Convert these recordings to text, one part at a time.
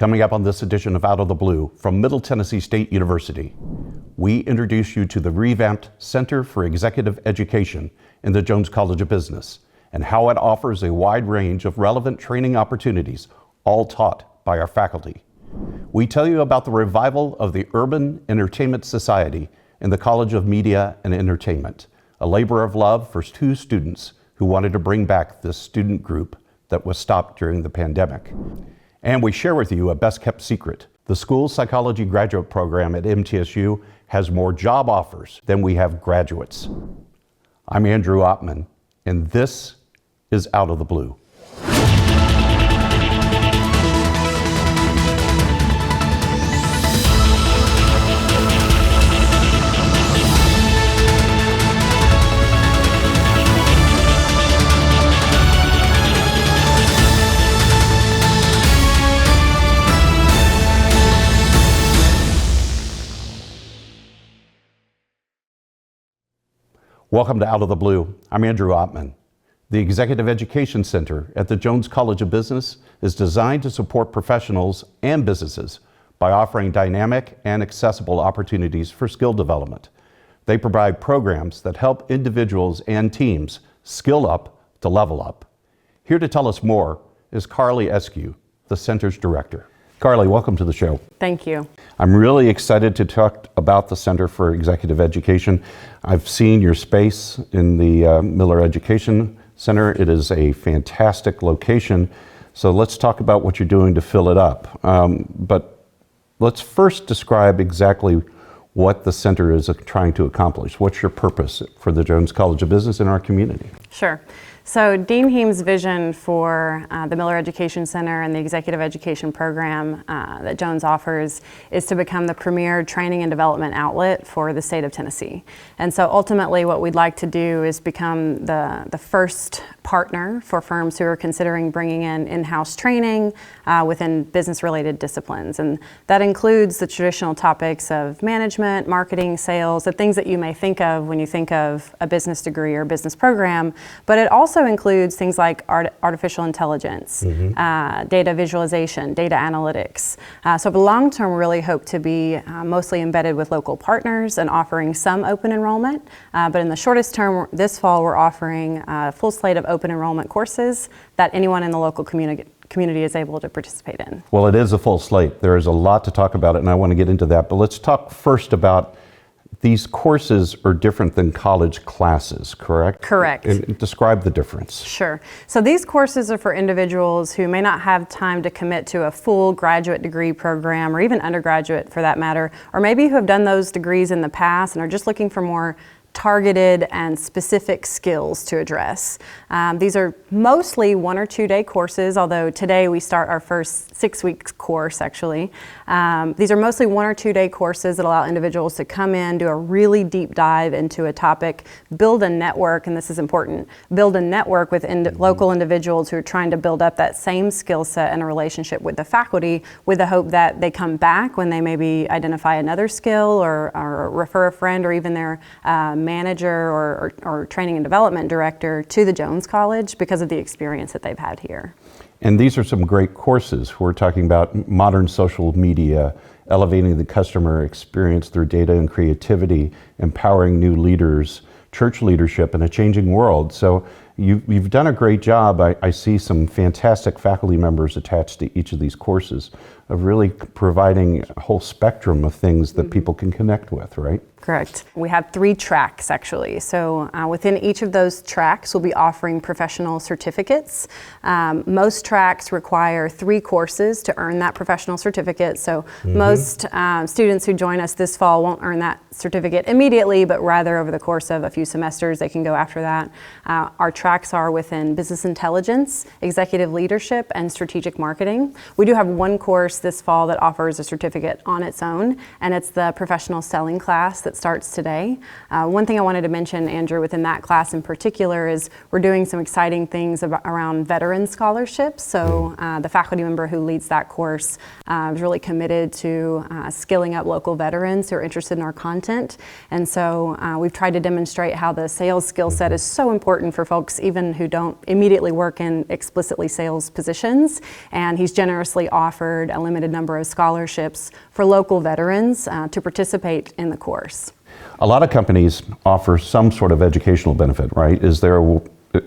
Coming up on this edition of Out of the Blue from Middle Tennessee State University, we introduce you to the revamped Center for Executive Education in the Jones College of Business and how it offers a wide range of relevant training opportunities, all taught by our faculty. We tell you about the revival of the Urban Entertainment Society in the College of Media and Entertainment, a labor of love for two students who wanted to bring back this student group that was stopped during the pandemic. And we share with you a best-kept secret. The school psychology graduate program at MTSU has more job offers than we have graduates. I'm Andrew Ottman, and this is Out of the Blue. Welcome to Out of the Blue. I'm Andrew Ottman. The Executive Education Center at the Jones College of Business is designed to support professionals and businesses by offering dynamic and accessible opportunities for skill development. They provide programs that help individuals and teams skill up to level up. Here to tell us more is Carly Eskew, the center's director. Carly, welcome to the show. Thank you. I'm really excited to talk about the Center for Executive Education. I've seen your space in the Miller Education Center. It is a fantastic location. So let's talk about what you're doing to fill it up. But let's first describe exactly what the center is trying to accomplish. What's your purpose for the Jones College of Business in our community? Sure. So Dean Heem's vision for the Miller Education Center and the Executive Education Program that Jones offers is to become the premier training and development outlet for the state of Tennessee. And so ultimately what we'd like to do is become the first partner for firms who are considering bringing in-house training within business-related disciplines. And that includes the traditional topics of management, marketing, sales, the things that you may think of when you think of a business degree or business program, but it also includes things like artificial intelligence, data visualization, data analytics. So for the long term, we really hope to be mostly embedded with local partners and offering some open enrollment. But in the shortest term, this fall, we're offering a full slate of open enrollment courses that anyone in the local community is able to participate in. Well, it is a full slate. There is a lot to talk about it, and I want to get into that. But let's talk first about these courses are different than college classes, correct? Correct. And describe the difference. Sure. So these courses are for individuals who may not have time to commit to a full graduate degree program or even undergraduate for that matter, or maybe who have done those degrees in the past and are just looking for more targeted and specific skills to address. These are mostly 1 or 2 day courses, although today we start our first 6-week course actually. These are mostly 1 or 2 day courses that allow individuals to come in, do a really deep dive into a topic, build a network, and this is important, build a network with local individuals who are trying to build up that same skill set and a relationship with the faculty with the hope that they come back when they maybe identify another skill or refer a friend or even their manager or training and development director to the Jones College because of the experience that they've had here. And these are some great courses. We're talking about modern social media, elevating the customer experience through data and creativity, empowering new leaders, church leadership in a changing world. So you've done a great job. I see some fantastic faculty members attached to each of these courses of really providing a whole spectrum of things that people can connect with, right? Correct. We have 3 tracks actually. So within each of those tracks, we'll be offering professional certificates. Most tracks require 3 courses to earn that professional certificate. So most students who join us this fall won't earn that certificate immediately, but rather over the course of a few semesters, they can go after that. Our tracks are within business intelligence, executive leadership, and strategic marketing. We do have 1 course this fall that offers a certificate on its own, and it's the professional selling class that starts today. One thing I wanted to mention, Andrew, within that class in particular is we're doing some exciting things around veteran scholarships. So the faculty member who leads that course is really committed to skilling up local veterans who are interested in our content. And so we've tried to demonstrate how the sales skill set is so important for folks even who don't immediately work in explicitly sales positions. And he's generously offered a limited number of scholarships for local veterans to participate in the course. A lot of companies offer some sort of educational benefit, right?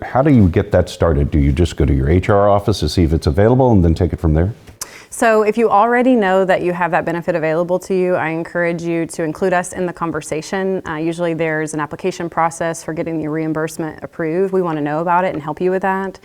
How do you get that started? Do you just go to your HR office to see if it's available and then take it from there? So if you already know that you have that benefit available to you, I encourage you to include us in the conversation. Usually there's an application process for getting the reimbursement approved. We want to know about it and help you with that.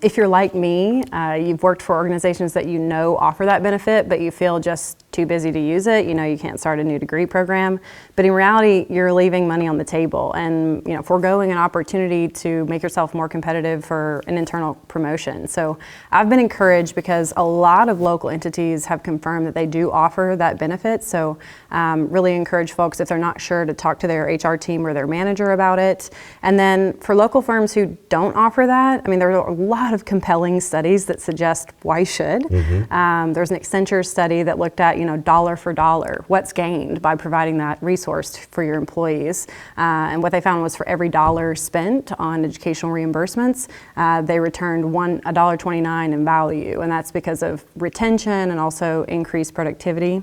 If you're like me, you've worked for organizations that you know offer that benefit, but you feel just too busy to use it. You know you can't start a new degree program. But in reality, you're leaving money on the table and foregoing an opportunity to make yourself more competitive for an internal promotion. So I've been encouraged because a lot of local entities have confirmed that they do offer that benefit. So really encourage folks, if they're not sure, to talk to their HR team or their manager about it. And then for local firms who don't offer that, I mean, there are a lot of compelling studies that suggest why you should. There's an Accenture study that looked at, dollar for dollar, what's gained by providing that resource for your employees. And what they found was for every dollar spent on educational reimbursements, they returned $1.29 in value. And that's because of retention and also increased productivity.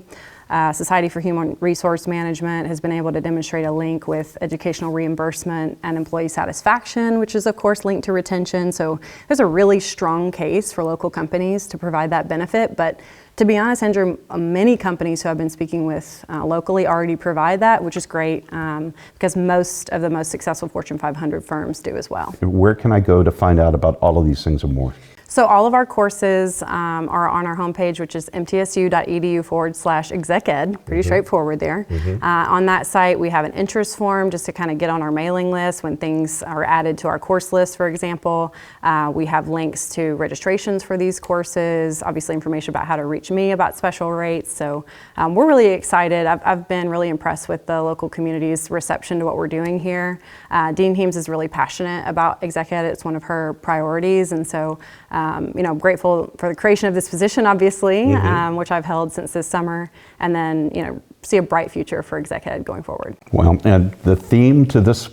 Society for Human Resource Management has been able to demonstrate a link with educational reimbursement and employee satisfaction, which is of course linked to retention. So there's a really strong case for local companies to provide that benefit. But to be honest, Andrew, many companies who I've been speaking with locally already provide that, which is great because most of the most successful Fortune 500 firms do as well. Where can I go to find out about all of these things and more? So all of our courses are on our homepage, which is mtsu.edu/execed. Pretty straightforward there. On that site, we have an interest form just to kind of get on our mailing list when things are added to our course list, for example. We have links to registrations for these courses, obviously information about how to reach me about special rates. So we're really excited. I've been really impressed with the local community's reception to what we're doing here. Dean Heems is really passionate about ExecEd. It's one of her priorities. And so grateful for the creation of this position, obviously, which I've held since this summer, and then, see a bright future for ExecEd going forward. Well, and the theme to this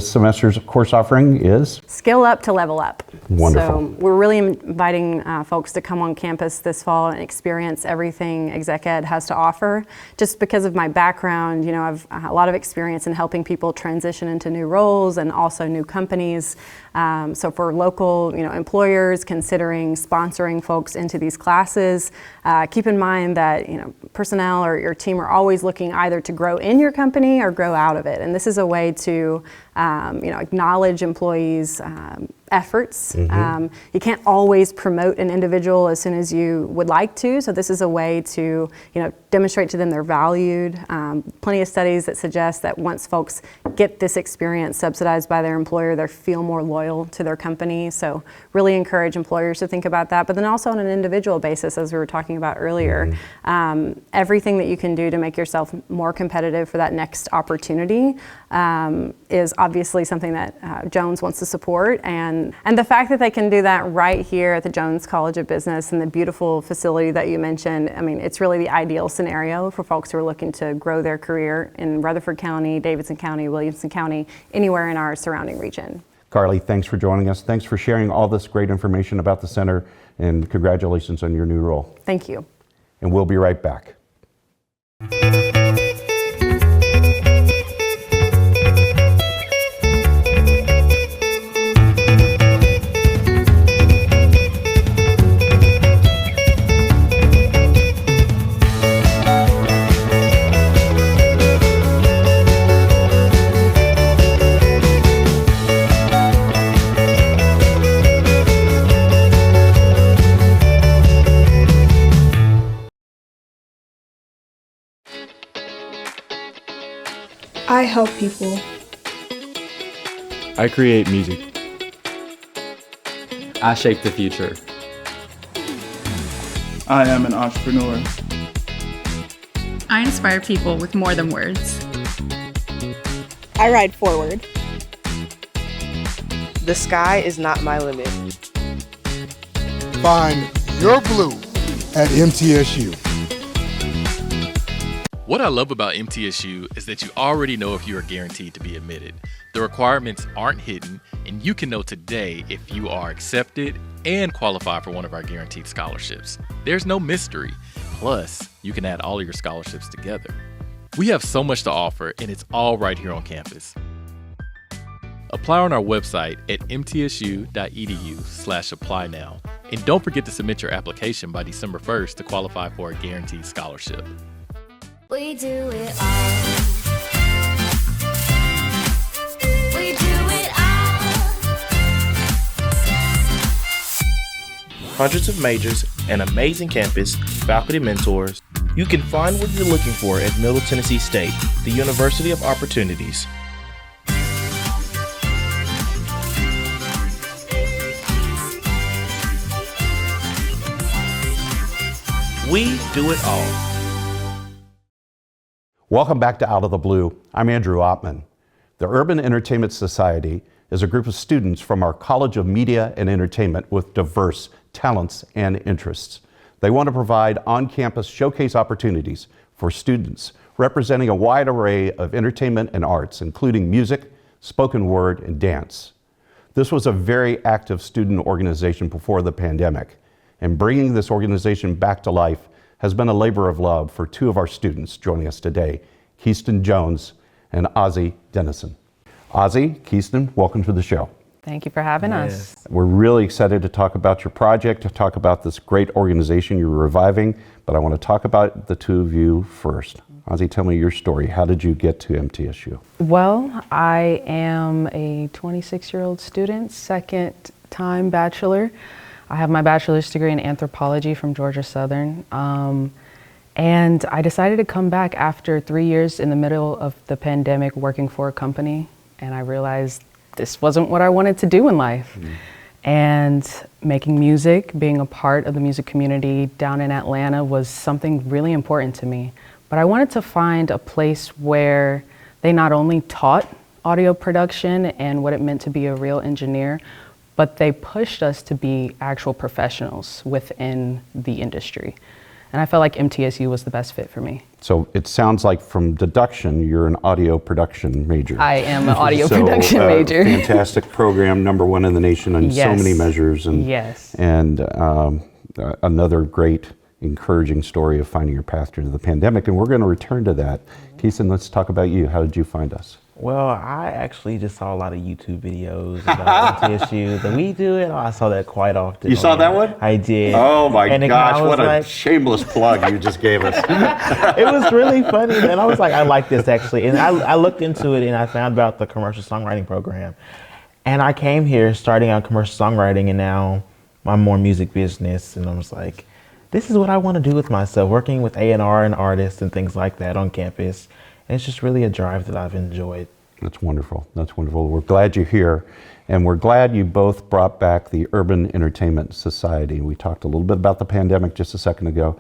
semester's course offering is? Skill up to level up. Wonderful. So we're really inviting folks to come on campus this fall and experience everything ExecEd has to offer. Just because of my background, I've a lot of experience in helping people transition into new roles and also new companies. So for local, employers considering sponsoring folks into these classes, keep in mind that, personnel or your team are always looking either to grow in your company or grow out of it. And this is a way to, acknowledge employees' efforts. You can't always promote an individual as soon as you would like to. So this is a way to, demonstrate to them they're valued. Plenty of studies that suggest that once folks get this experience subsidized by their employer, they feel more loyal to their company. So really encourage employers to think about that. But then also on an individual basis, as we were talking about earlier, everything that you can do to make yourself more competitive for that next opportunity is obviously something that Jones wants to support. And the fact that they can do that right here at the Jones College of Business and the beautiful facility that you mentioned, I mean, it's really the ideal scenario for folks who are looking to grow their career in Rutherford County, Davidson County, Williamson County, anywhere in our surrounding region. Carly, thanks for joining us. Thanks for sharing all this great information about the center, and congratulations on your new role. Thank you. And we'll be right back. I help people. I create music. I shape the future. I am an entrepreneur. I inspire people with more than words. I ride forward. The sky is not my limit. Find your blue at MTSU. What I love about MTSU is that you already know if you are guaranteed to be admitted. The requirements aren't hidden, and you can know today if you are accepted and qualify for one of our guaranteed scholarships. There's no mystery. Plus, you can add all of your scholarships together. We have so much to offer, and it's all right here on campus. Apply on our website at mtsu.edu/apply now. And don't forget to submit your application by December 1st to qualify for a guaranteed scholarship. We do it all. We do it all. Hundreds of majors, an amazing campus, faculty mentors. You can find what you're looking for at Middle Tennessee State, the University of Opportunities. We do it all. Welcome back to Out of the Blue. I'm Andrew Ottman. The Urban Entertainment Society is a group of students from our College of Media and Entertainment with diverse talents and interests. They want to provide on-campus showcase opportunities for students representing a wide array of entertainment and arts, including music, spoken word, and dance. This was a very active student organization before the pandemic, and bringing this organization back to life has been a labor of love for two of our students joining us today, Keyston Jones and Ozzie Dennison. Ozzie, Keyston, welcome to the show. Thank you for having us. We're really excited to talk about your project, to talk about this great organization you're reviving, but I want to talk about the two of you first. Ozzie, tell me your story. How did you get to MTSU? Well, I am a 26-year-old student, second-time bachelor. I have my bachelor's degree in anthropology from Georgia Southern. And I decided to come back after 3 years in the middle of the pandemic working for a company. And I realized this wasn't what I wanted to do in life. And making music, being a part of the music community down in Atlanta was something really important to me. But I wanted to find a place where they not only taught audio production and what it meant to be a real engineer, but they pushed us to be actual professionals within the industry. And I felt like MTSU was the best fit for me. So it sounds like from deduction, you're an audio production major. I am an audio production major. Fantastic program, #1 in the nation on so many measures. And, and another great, encouraging story of finding your path through the pandemic. And we're going to return to that. Keyston, let's talk about you. How did you find us? Well, I actually just saw a lot of YouTube videos about MTSU. The We Do It. I saw that quite often. You saw that one? I did. Oh my and gosh, what a shameless plug you just gave us. It was really funny, and I was like, I like this actually. And I looked into it and I found about the commercial songwriting program. And I came here starting out commercial songwriting, and now I'm more music business. And I was like, this is what I want to do with myself, working with A&R and artists and things like that on campus. And it's just really a drive that I've enjoyed. That's wonderful. That's wonderful. We're glad you're here. And we're glad you both brought back the Urban Entertainment Society. We talked a little bit about the pandemic just a second ago.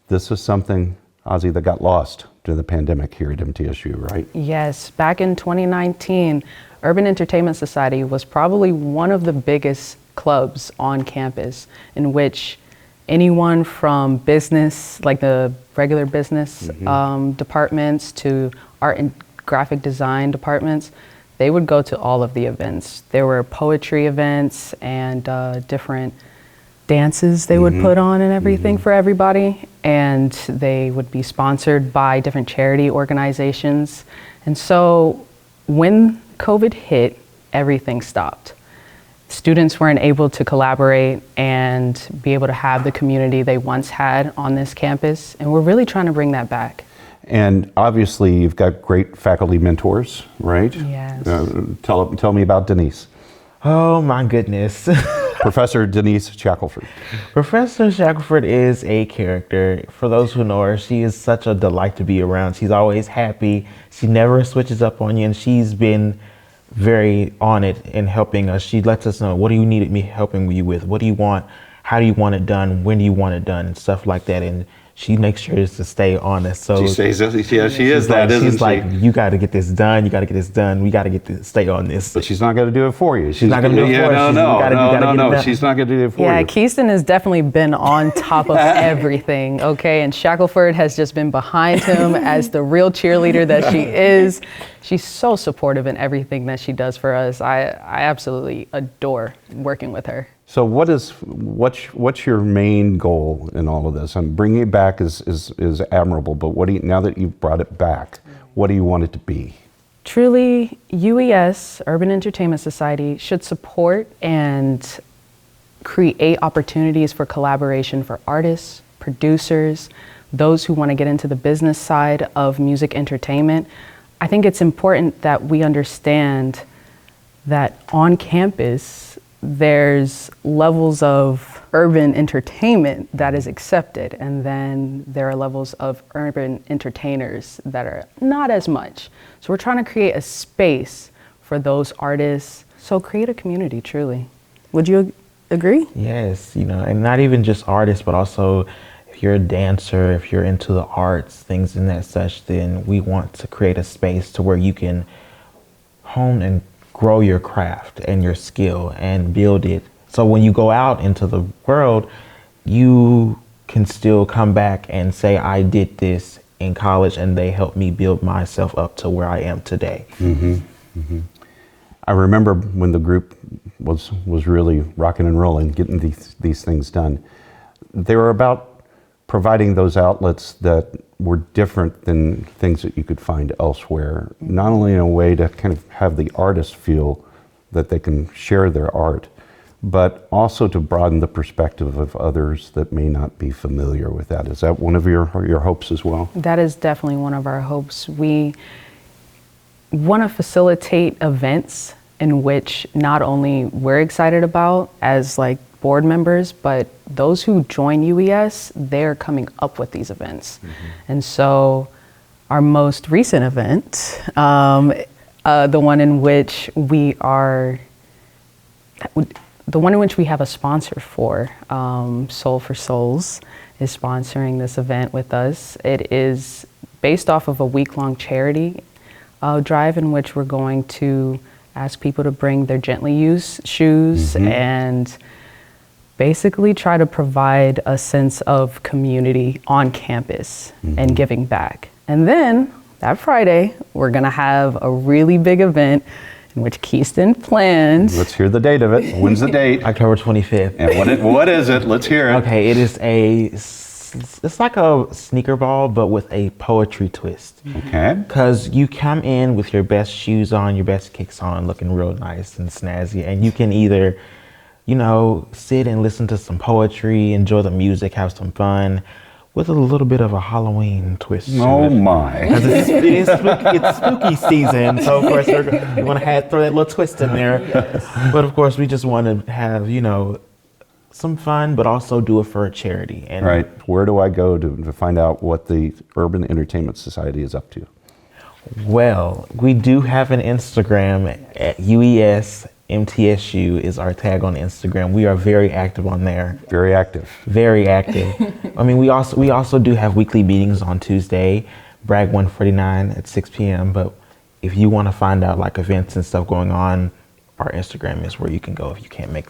This is something, Ozzie, that got lost during the pandemic here at MTSU, right? Yes. Back in 2019, Urban Entertainment Society was probably one of the biggest clubs on campus in which anyone from business, like the regular business departments, to art and graphic design departments, they would go to all of the events. There were poetry events and different dances they would put on and everything for everybody. And they would be sponsored by different charity organizations. And so when COVID hit, everything stopped. Students weren't able to collaborate and be able to have the community they once had on this campus, and we're really trying to bring that back. And obviously you've got great faculty mentors, right? Yes. Tell me about Denise. Oh my goodness. Professor Denise Shackelford. Professor Shackelford is a character. For those who know her, she is such a delight to be around. She's always happy. She never switches up on you, and she's been very on it in helping us. She lets us know, what do you need me helping you with? What do you want? How do you want it done? When do you want it done? And stuff like that. And she makes sure to stay honest. So She says, yeah, she is she's that, like, isn't she's she? like, you got to get this done. You got to get this done. We got to stay on this. But she's not going to do it for you. She's not gonna do it yeah, for us. No, We gotta get it no. done. She's not going to do it for Yeah, you. Keyston has definitely been on top of everything, okay? And Shackelford has just been behind him as the real cheerleader that she is. She's so supportive in everything that she does for us. I absolutely adore working with her. So what's your main goal in all of this? And bringing it back is admirable, but now that you've brought it back, what do you want it to be? Truly, UES, Urban Entertainment Society, should support and create opportunities for collaboration for artists, producers, those who want to get into the business side of music entertainment. I think it's important that we understand that on campus, there's levels of urban entertainment that is accepted, and then there are levels of urban entertainers that are not as much. So we're trying to create a space for those artists. So create a community, truly. Would you agree? Yes, and not even just artists, but also if you're a dancer, if you're into the arts, things in that such, then we want to create a space to where you can hone and grow your craft and your skill and build it. So when you go out into the world, you can still come back and say, I did this in college and they helped me build myself up to where I am today. I remember when the group was really rocking and rolling, getting these things done. They were about providing those outlets that were different than things that you could find elsewhere. Not only in a way to kind of have the artist feel that they can share their art, but also to broaden the perspective of others that may not be familiar with that. Is that one of your hopes as well? That is definitely one of our hopes. We want to facilitate events in which not only we're excited about as like board members, but those who join UES, they're coming up with these events. And so our most recent event, the one in which we have a sponsor for, Soul for Souls is sponsoring this event with us. It is based off of a week-long charity drive in which we're going to ask people to bring their gently used shoes and basically try to provide a sense of community on campus and giving back. And then that Friday, we're gonna have a really big event in which Keyston plans. Let's hear the date of it. When's the date? October 25th. And what is it? Let's hear it. Okay, it's like a sneaker ball, but with a poetry twist. Okay. Because you come in with your best shoes on, your best kicks on, looking real nice and snazzy, and you can either, sit and listen to some poetry, enjoy the music, have some fun, with a little bit of a Halloween twist. Oh my. Because it's spooky season, so of course we want to throw that little twist in there. But of course we just want to have, some fun, but also do it for a charity. And Right. Where do I go to find out what the Urban Entertainment Society is up to? Well, we do have an Instagram at UES MTSU is our tag on Instagram. We are very active on there. Very active. Very active. I mean, we also do have weekly meetings on Tuesday, Bragg 149 at 6 p.m. But if you want to find out like events and stuff going on, our Instagram is where you can go if you can't make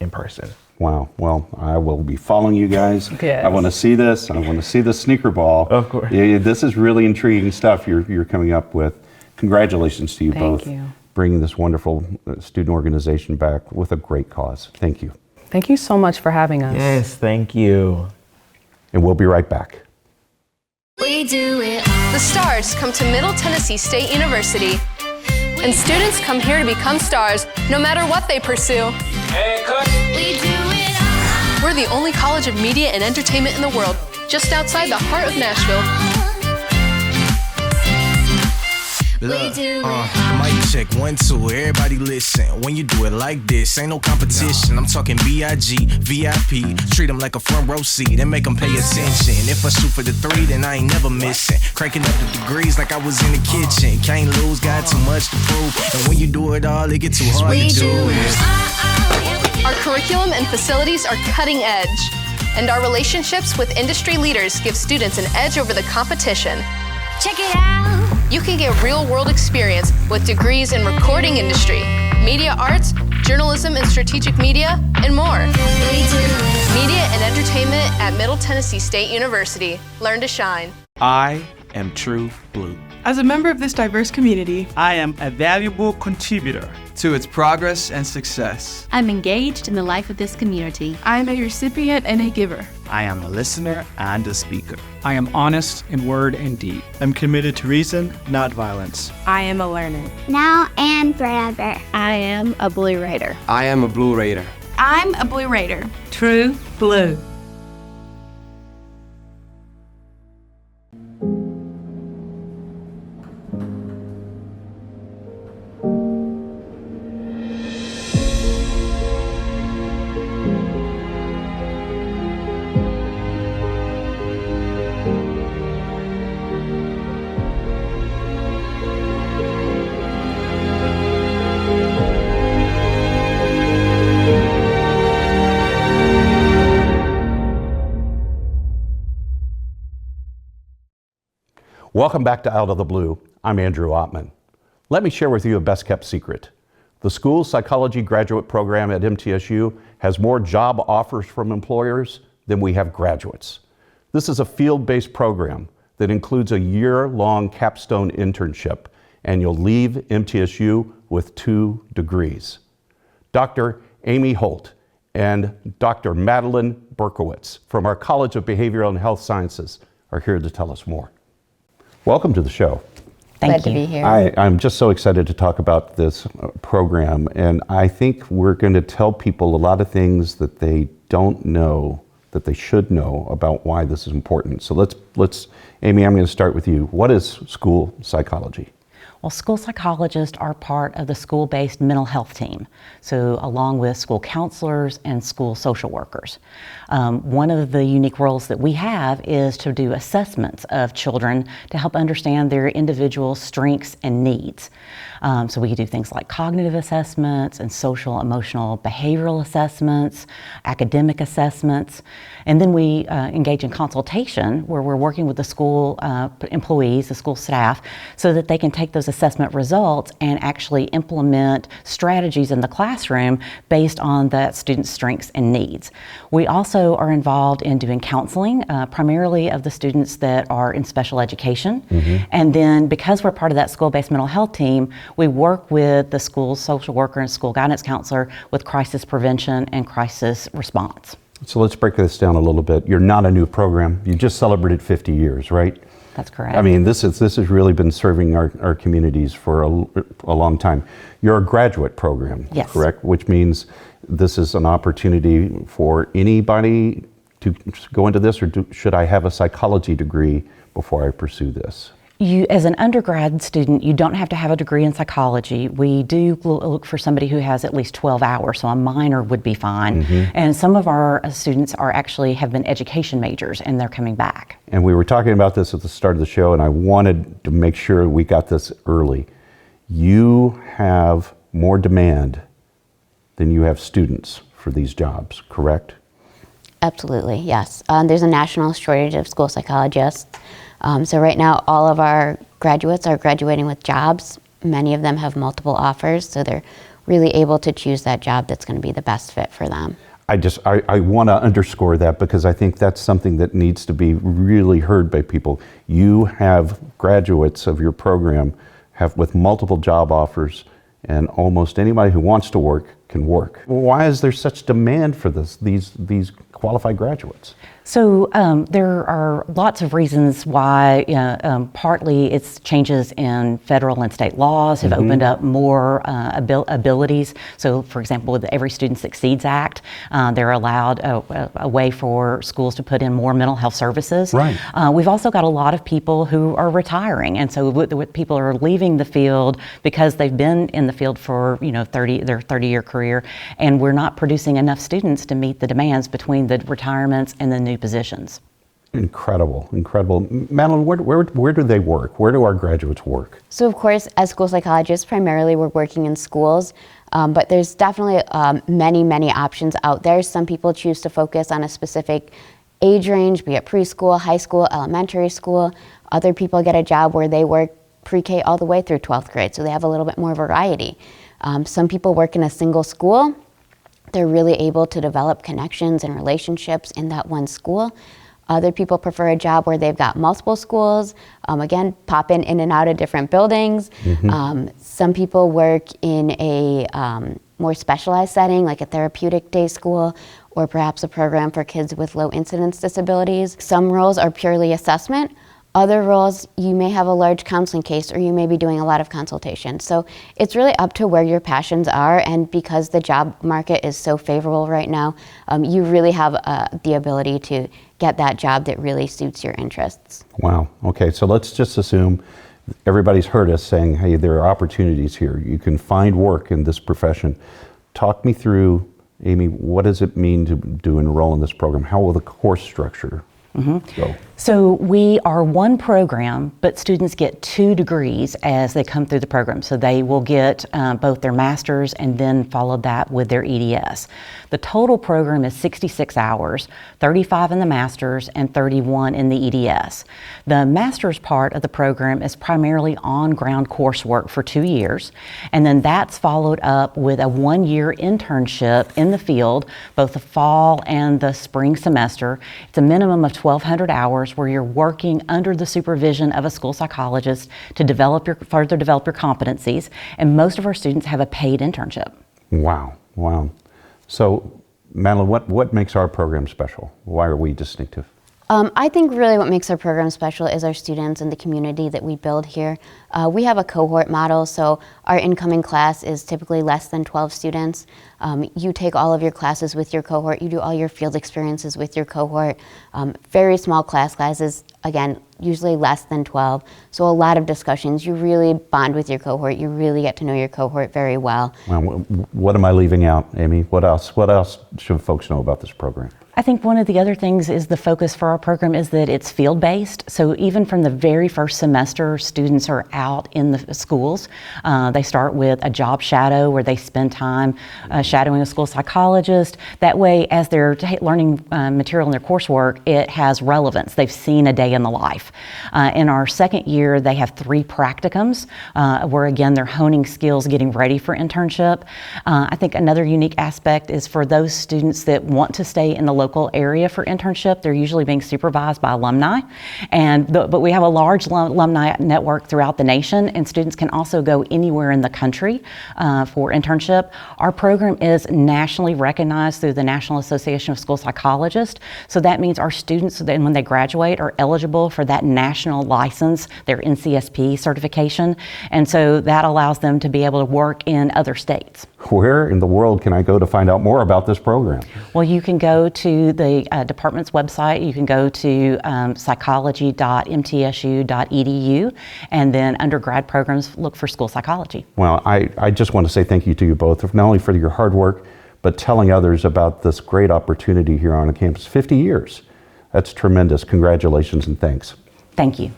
in person. Wow. Well, I will be following you guys. Yes. I want to see this. I want to see the sneaker ball. Of course. Yeah, this is really intriguing stuff you're coming up with. Congratulations to you both. Thank you. Bringing this wonderful student organization back with a great cause. Thank you. Thank you so much for having us. Yes, thank you. And we'll be right back. We do it all. The stars come to Middle Tennessee State University, and students come here to become stars, no matter what they pursue. We do it all. We're the only college of media and entertainment in the world, just outside the heart of Nashville. We do it all. Mic check, 1, 2, everybody listen. When you do it like this, ain't no competition. I'm talking B.I.G., VIP. Treat them like a front row seat and make them pay attention. If I shoot for the 3, then I ain't never missing. Cranking up the degrees like I was in the kitchen. Can't lose, got too much to prove. And when you do it all, it get too hard We to do do it it. all. Our curriculum and facilities are cutting edge. And our relationships with industry leaders give students an edge over the competition. Check it out. You can get real-world experience with degrees in recording industry, media arts, journalism and strategic media, and more. Media and entertainment at Middle Tennessee State University. Learn to shine. I am True Blue. As a member of this diverse community, I am a valuable contributor to its progress and success. I'm engaged in the life of this community. I am a recipient and a giver. I am a listener and a speaker. I am honest in word and deed. I'm committed to reason, not violence. I am a learner. Now and forever. I am a Blue Raider. I am a Blue Raider. I'm a Blue Raider. True Blue. Welcome back to Out of the Blue. I'm Andrew Ottman. Let me share with you a best-kept secret. The school psychology graduate program at MTSU has more job offers from employers than we have graduates. This is a field-based program that includes a year-long capstone internship, and you'll leave MTSU with 2 degrees. Dr. Amy Holt and Dr. Madeline Berkowitz from our College of Behavioral and Health Sciences are here to tell us more. Welcome to the show. Glad to be here. I'm just so excited to talk about this program, and I think we're going to tell people a lot of things that they don't know, that they should know about why this is important. So let's Amy, I'm going to start with you. What is school psychology? Well, school psychologists are part of the school-based mental health team, so along with school counselors and school social workers. One of the unique roles that we have is to do assessments of children to help understand their individual strengths and needs. So we do things like cognitive assessments and social, emotional, behavioral assessments, academic assessments, and then we engage in consultation where we're working with the school employees, the school staff, so that they can take those assessment results and actually implement strategies in the classroom based on that student's strengths and needs. We also are involved in doing counseling, primarily of the students that are in special education. And then because we're part of that school-based mental health team, we work with the school social worker and school guidance counselor with crisis prevention and crisis response. So let's break this down a little bit. You're not a new program. You just celebrated 50 years, right? That's correct. I mean, this has really been serving our communities for a long time. You're a graduate program, yes, correct? Which means this is an opportunity for anybody to go into this, or should I have a psychology degree before I pursue this? You, as an undergrad student, you don't have to have a degree in psychology. We do look for somebody who has at least 12 hours, so a minor would be fine. And some of our students have been education majors, and they're coming back. And we were talking about this at the start of the show, and I wanted to make sure we got this early. You have more demand than you have students for these jobs, correct? Absolutely, yes. There's a national shortage of school psychologists. So right now, all of our graduates are graduating with jobs. Many of them have multiple offers, so they're really able to choose that job that's going to be the best fit for them. I want to underscore that because I think that's something that needs to be really heard by people. You have graduates of your program with multiple job offers, and almost anybody who wants to work can work. Why is there such demand for these qualified graduates? So there are lots of reasons why. Partly it's changes in federal and state laws have opened up more abilities. So for example, with the Every Student Succeeds Act, they're allowed a way for schools to put in more mental health services. Right. We've also got a lot of people who are retiring, and so people are leaving the field because they've been in the field for their 30-year career, and we're not producing enough students to meet the demands between the retirements and the new positions. Incredible. Madeline, where do they work? Where do our graduates work? So of course, as school psychologists, primarily we're working in schools. But there's definitely many options out there. Some people choose to focus on a specific age range, be it preschool, high school, elementary school. Other people get a job where they work pre-K all the way through 12th grade, so they have a little bit more variety. Some people work in a single school. They're really able to develop connections and relationships in that one school. Other people prefer a job where they've got multiple schools, again, popping in and out of different buildings. Some people work in a more specialized setting, like a therapeutic day school, or perhaps a program for kids with low incidence disabilities. Some roles are purely assessment. Other roles, you may have a large counseling case, or you may be doing a lot of consultation. So it's really up to where your passions are, and because the job market is so favorable right now, you really have the ability to get that job that really suits your interests. Wow. Okay, so let's just assume everybody's heard us saying, hey, there are opportunities here. You can find work in this profession. Talk me through, Amy, what does it mean to enroll in this program? How will the course structure go? So we are one program, but students get 2 degrees as they come through the program. So they will get both their master's and then follow that with their EDS. The total program is 66 hours, 35 in the master's and 31 in the EDS. The master's part of the program is primarily on-ground coursework for 2 years, and then that's followed up with a 1-year internship in the field, both the fall and the spring semester. It's a minimum of 1,200 hours where you're working under the supervision of a school psychologist to further develop your competencies, and most of our students have a paid internship. Wow. So, Madeline, what makes our program special? Why are we distinctive? I think really what makes our program special is our students and the community that we build here. We have a cohort model, so our incoming class is typically less than 12 students. You take all of your classes with your cohort, you do all your field experiences with your cohort. Very small class sizes, again, usually less than 12. So a lot of discussions. You really bond with your cohort. You really get to know your cohort very well. Well, what am I leaving out, Amy? What else should folks know about this program? I think one of the other things is the focus for our program is that it's field-based. So even from the very first semester, students are out in the schools. They start with a job shadow where they spend time shadowing a school psychologist. That way, as they're learning material in their coursework, it has relevance. They've seen a day in the life. In our second year, they have 3 practicums where, again, they're honing skills, getting ready for internship. I think another unique aspect is for those students that want to stay in the local area for internship, they're usually being supervised by alumni. But we have a large alumni network throughout the nation, and students can also go anywhere in the country for internship. Our program is nationally recognized through the National Association of School Psychologists. So that means our students, then when they graduate, are eligible for that national license, their NCSP certification. And so that allows them to be able to work in other states. Where in the world can I go to find out more about this program? Well, you can go to the department's website. You can go to psychology.mtsu.edu, and then undergrad programs, look for school psychology. Well, I just want to say thank you to you both, not only for your hard work, but telling others about this great opportunity here on the campus. 50 years. That's tremendous. Congratulations and thanks. Thank you.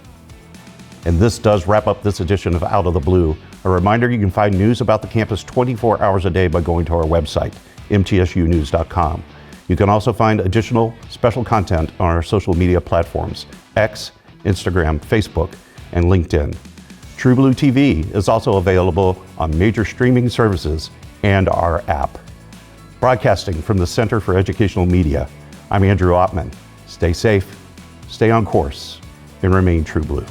And this does wrap up this edition of Out of the Blue. A reminder, you can find news about the campus 24 hours a day by going to our website, mtsunews.com. You can also find additional special content on our social media platforms, X, Instagram, Facebook, and LinkedIn. True Blue TV is also available on major streaming services and our app. Broadcasting from the Center for Educational Media, I'm Andrew Ottman. Stay safe, stay on course, and remain True Blue.